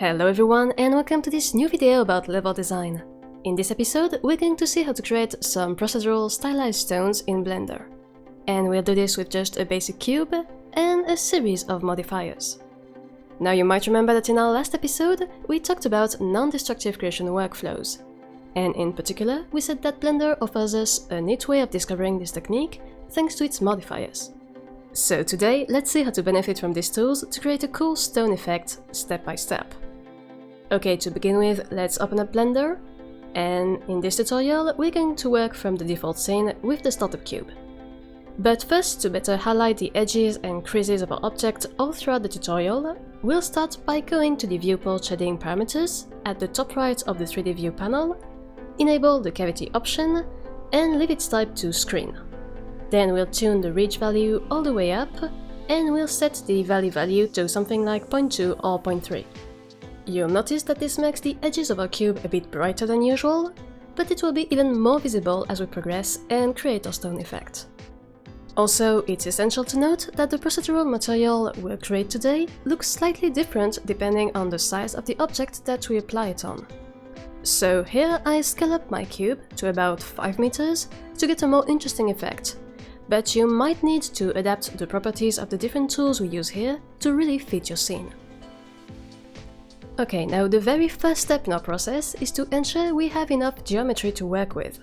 Hello everyone and welcome to this new video about level design. In this episode, we're going to see how to create some procedural stylized stones in Blender. And we'll do this with just a basic cube and a series of modifiers. Now you might remember that in our last episode, we talked about non-destructive creation workflows. And in particular, we said that Blender offers us a neat way of discovering this technique thanks to its modifiers. So today, let's see how to benefit from these tools to create a cool stone effect step by step. Okay, to begin with, let's open up Blender, and in this tutorial we're going to work from the default scene with the startup cube. But first, to better highlight the edges and creases of our object all throughout the tutorial, we'll start by going to the viewport shading parameters at the top right of the 3D view panel, enable the cavity option, and leave its type to screen. Then we'll tune the ridge value all the way up, and we'll set the valley value to something like 0.2 or 0.3. You'll notice that this makes the edges of our cube a bit brighter than usual, but it will be even more visible as we progress and create our stone effect. Also, it's essential to note that the procedural material we'll create today looks slightly different depending on the size of the object that we apply it on. So here I scale up my cube to about 5 meters to get a more interesting effect, but you might need to adapt the properties of the different tools we use here to really fit your scene. Okay, now the very first step in our process is to ensure we have enough geometry to work with.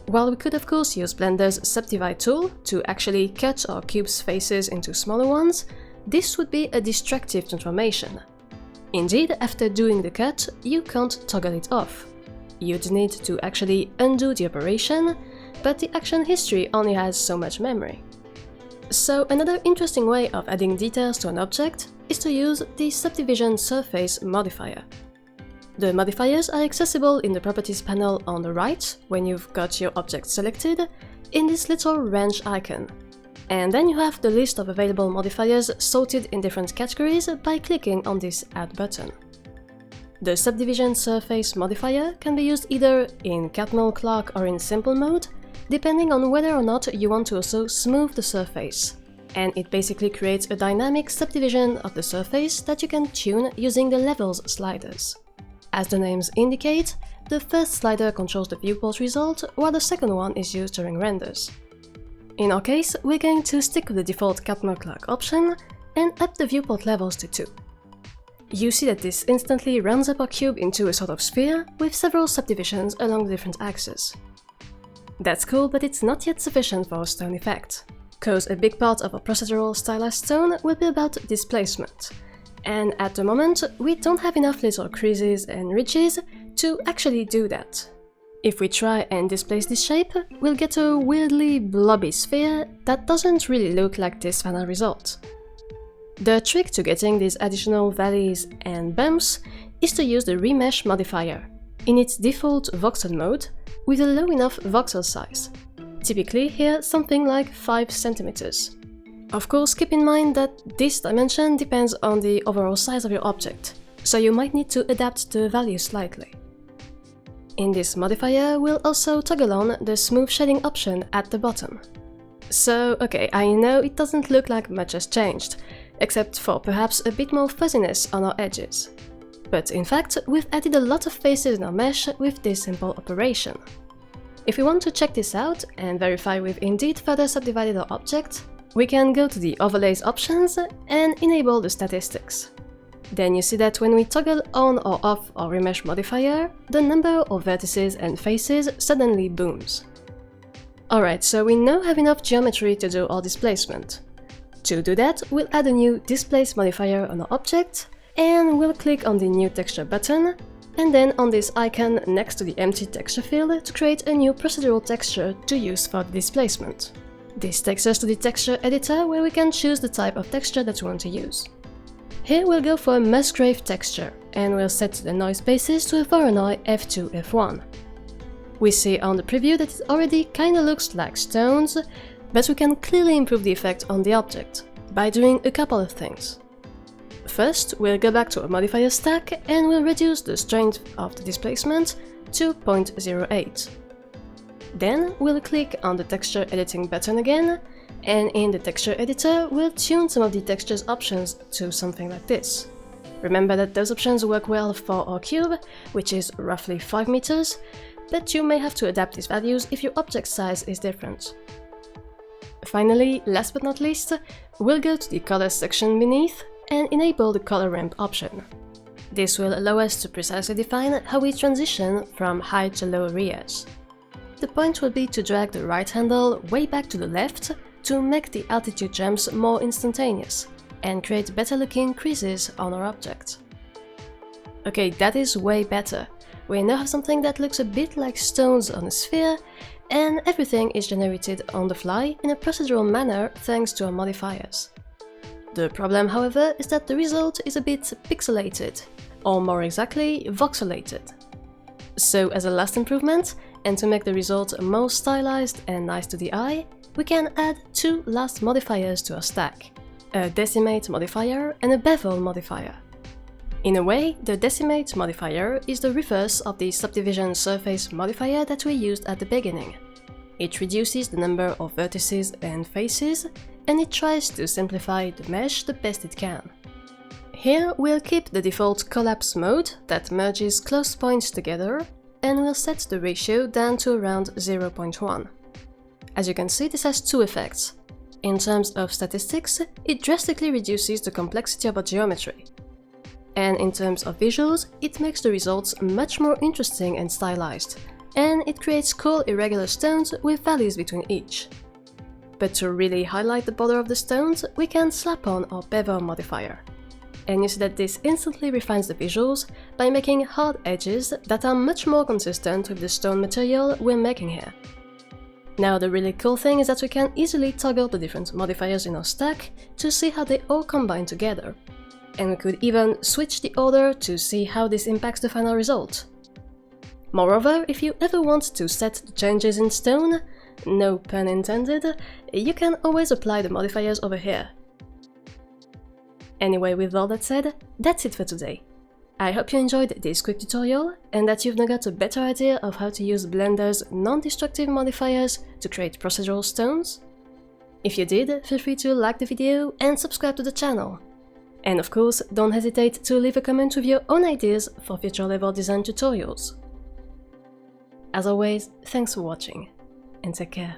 While we could of course use Blender's subdivide tool to actually cut our cube's faces into smaller ones, this would be a destructive transformation. Indeed, after doing the cut, you can't toggle it off. You'd need to actually undo the operation, but the action history only has so much memory. So another interesting way of adding details to an object is to use the subdivision surface modifier. The modifiers are accessible in the properties panel on the right when you've got your object selected, in this little wrench icon. And then you have the list of available modifiers sorted in different categories by clicking on this Add button. The subdivision surface modifier can be used either in Cardinal Clock or in simple mode, depending on whether or not you want to also smooth the surface. And it basically creates a dynamic subdivision of the surface that you can tune using the levels sliders. As the names indicate, the first slider controls the viewport result, while the second one is used during renders. In our case, we're going to stick with the default Cardinal Clock option and up the viewport levels to 2. You see that this instantly rounds up our cube into a sort of sphere with several subdivisions along the different axes. That's cool, but it's not yet sufficient for a stone effect, cause a big part of a procedural stylized stone will be about displacement, and at the moment we don't have enough little creases and ridges to actually do that. If we try and displace this shape, we'll get a weirdly blobby sphere that doesn't really look like this final result. The trick to getting these additional valleys and bumps is to use the remesh modifier in its default voxel mode with a low enough voxel size. Typically here something like 5 centimeters. Of course, keep in mind that this dimension depends on the overall size of your object, so you might need to adapt the value slightly. In this modifier, we'll also toggle on the smooth shading option at the bottom. So, okay, I know it doesn't look like much has changed, except for perhaps a bit more fuzziness on our edges. But in fact, we've added a lot of faces in our mesh with this simple operation. If we want to check this out and verify we've indeed further subdivided our object, we can go to the Overlays options and enable the statistics. Then you see that when we toggle on or off our remesh modifier, the number of vertices and faces suddenly booms. Alright, so we now have enough geometry to do our displacement. To do that, we'll add a new Displace modifier on our object, and we'll click on the New Texture button, and then on this icon next to the empty texture field to create a new procedural texture to use for the displacement. This takes us to the texture editor where we can choose the type of texture that we want to use. Here we'll go for a Musgrave texture, and we'll set the noise basis to a Voronoi F2 F1. We see on the preview that it already kinda looks like stones, but we can clearly improve the effect on the object by doing a couple of things. First, we'll go back to our modifier stack and we'll reduce the strength of the displacement to 0.08. Then we'll click on the texture editing button again, and in the texture editor we'll tune some of the textures options to something like this. Remember that those options work well for our cube, which is roughly 5 meters, but you may have to adapt these values if your object size is different. Finally, last but not least, we'll go to the color section beneath and enable the color ramp option. This will allow us to precisely define how we transition from high to low areas. The point will be to drag the right handle way back to the left to make the altitude jumps more instantaneous and create better looking creases on our object. Okay, that is way better. We now have something that looks a bit like stones on a sphere, and everything is generated on the fly in a procedural manner thanks to our modifiers. The problem, however, is that the result is a bit pixelated, or more exactly, voxelated. So as a last improvement, and to make the result more stylized and nice to the eye, we can add two last modifiers to our stack, a decimate modifier and a bevel modifier. In a way, the decimate modifier is the reverse of the subdivision surface modifier that we used at the beginning. It reduces the number of vertices and faces, and it tries to simplify the mesh the best it can. Here we'll keep the default collapse mode that merges close points together, and we'll set the ratio down to around 0.1. As you can see, this has two effects. In terms of statistics, it drastically reduces the complexity of our geometry. And in terms of visuals, it makes the results much more interesting and stylized, and it creates cool irregular stones with valleys between each. But to really highlight the border of the stones, we can slap on our bevel modifier. And you see that this instantly refines the visuals by making hard edges that are much more consistent with the stone material we're making here. Now the really cool thing is that we can easily toggle the different modifiers in our stack to see how they all combine together. And we could even switch the order to see how this impacts the final result. Moreover, if you ever want to set the changes in stone, no pun intended, you can always apply the modifiers over here. Anyway, with all that said, that's it for today. I hope you enjoyed this quick tutorial and that you've now got a better idea of how to use Blender's non-destructive modifiers to create procedural stones. If you did, feel free to like the video and subscribe to the channel. And of course, don't hesitate to leave a comment with your own ideas for future level design tutorials. As always, thanks for watching, and take care.